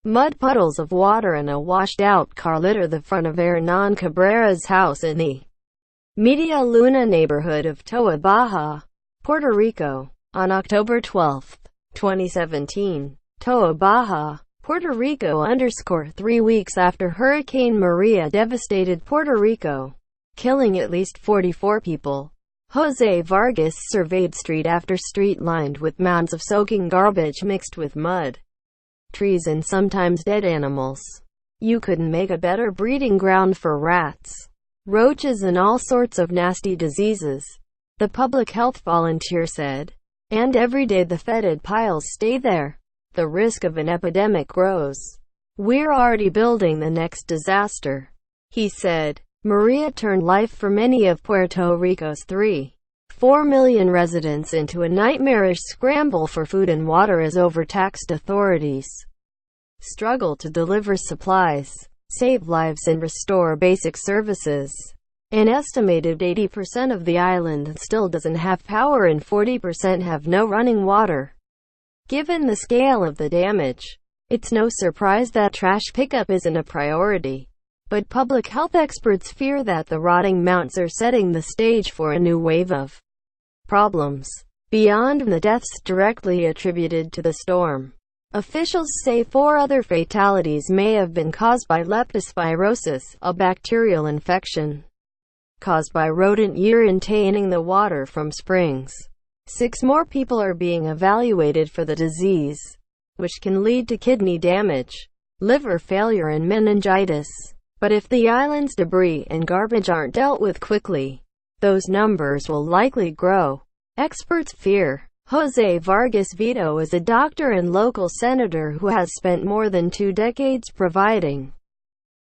Mud puddles of water and a washed-out car litter the front of Hernan Cabrera's house in the Media Luna neighborhood of Toa Baja, Puerto Rico, on October 12, 2017. Toa Baja, Puerto Rico 3 weeks after Hurricane Maria devastated Puerto Rico, killing at least 44 people. Jose Vargas surveyed street after street lined with mounds of soaking garbage mixed with mud, trees and sometimes dead animals. You couldn't make a better breeding ground for rats, roaches and all sorts of nasty diseases, the public health volunteer said. And every day the fetid piles stay there, the risk of an epidemic grows. We're already building the next disaster, he said. Maria turned life for many of Puerto Rico's 3.4 million residents into a nightmarish scramble for food and water as overtaxed authorities struggle to deliver supplies, save lives and restore basic services. An estimated 80% of the island still doesn't have power and 40% have no running water. Given the scale of the damage, it's no surprise that trash pickup isn't a priority. But public health experts fear that the rotting mounds are setting the stage for a new wave of problems, beyond the deaths directly attributed to the storm. Officials say 4 other fatalities may have been caused by leptospirosis, a bacterial infection caused by rodent urine tainting the water from springs. 6 more people are being evaluated for the disease, which can lead to kidney damage, liver failure and meningitis. But if the island's debris and garbage aren't dealt with quickly, those numbers will likely grow, experts fear. Jose Vargas Vito is a doctor and local senator who has spent more than 2 decades providing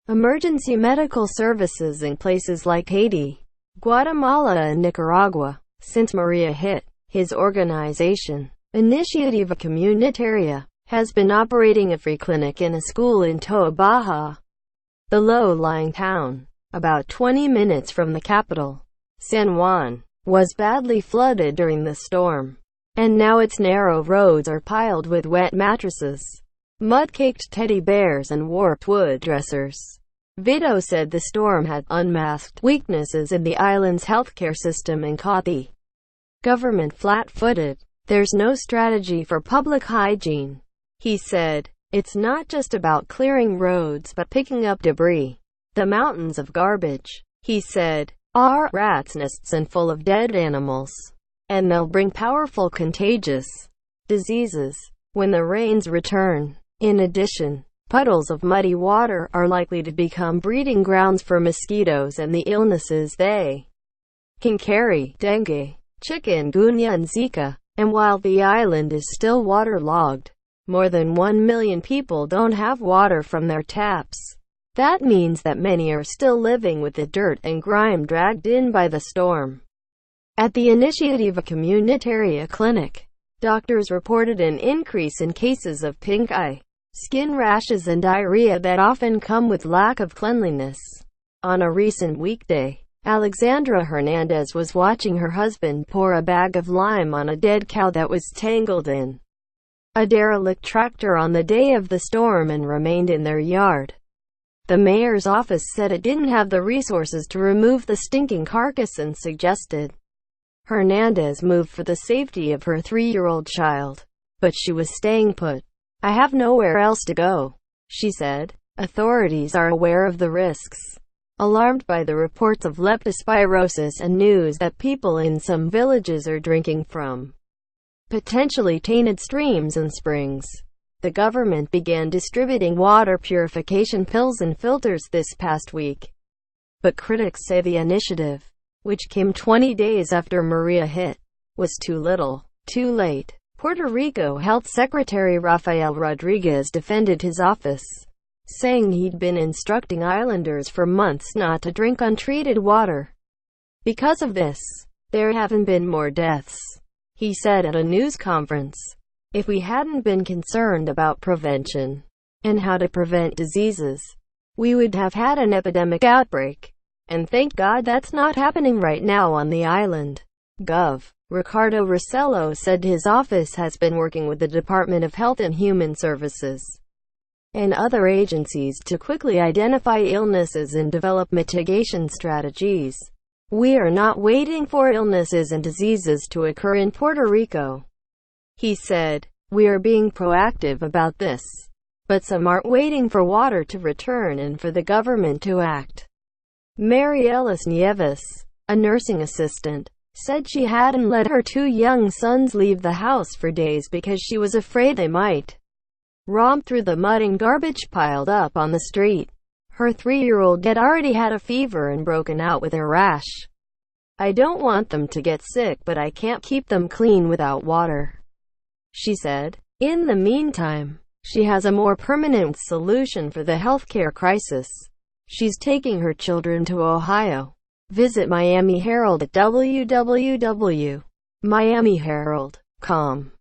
emergency medical services in places like Haiti, Guatemala and Nicaragua. Since Maria hit, his organization, Iniciativa Comunitaria, has been operating a free clinic in a school in Toa Baja, the low-lying town, about 20 minutes from the capital. San Juan was badly flooded during the storm, and now its narrow roads are piled with wet mattresses, mud-caked teddy bears and warped wood dressers. Vito said the storm had unmasked weaknesses in the island's healthcare system and caught the government flat-footed. There's no strategy for public hygiene, he said. It's not just about clearing roads but picking up debris. The mountains of garbage, he said, are rats' nests and full of dead animals, and they'll bring powerful contagious diseases when the rains return. In addition, puddles of muddy water are likely to become breeding grounds for mosquitoes and the illnesses they can carry: dengue, chikungunya and Zika. And while the island is still waterlogged, more than 1 million people don't have water from their taps. That means that many are still living with the dirt and grime dragged in by the storm. At the Iniciativa Comunitaria clinic, doctors reported an increase in cases of pink eye, skin rashes and diarrhea that often come with lack of cleanliness. On a recent weekday, Alexandra Hernandez was watching her husband pour a bag of lime on a dead cow that was tangled in a derelict tractor on the day of the storm and remained in their yard. The mayor's office said it didn't have the resources to remove the stinking carcass and suggested Hernandez move for the safety of her 3-year-old child, but she was staying put. "I have nowhere else to go," she said. Authorities are aware of the risks, alarmed by the reports of leptospirosis and news that people in some villages are drinking from potentially tainted streams and springs. The government began distributing water purification pills and filters this past week. But critics say the initiative, which came 20 days after Maria hit, was too little, too late. Puerto Rico Health Secretary Rafael Rodriguez defended his office, saying he'd been instructing islanders for months not to drink untreated water. Because of this, there haven't been more deaths, he said at a news conference. If we hadn't been concerned about prevention and how to prevent diseases, we would have had an epidemic outbreak. And thank God that's not happening right now on the island. Gov. Ricardo Rossello said his office has been working with the Department of Health and Human Services and other agencies to quickly identify illnesses and develop mitigation strategies. We are not waiting for illnesses and diseases to occur in Puerto Rico, he said. We are being proactive about this. But some aren't waiting for water to return and for the government to act. Mary Ellis Nieves, a nursing assistant, said she hadn't let her 2 young sons leave the house for days because she was afraid they might romp through the mud and garbage piled up on the street. Her 3-year-old had already had a fever and broken out with a rash. I don't want them to get sick, but I can't keep them clean without water, she said. In the meantime, she has a more permanent solution for the healthcare crisis. She's taking her children to Ohio. Visit Miami Herald at www.miamiherald.com.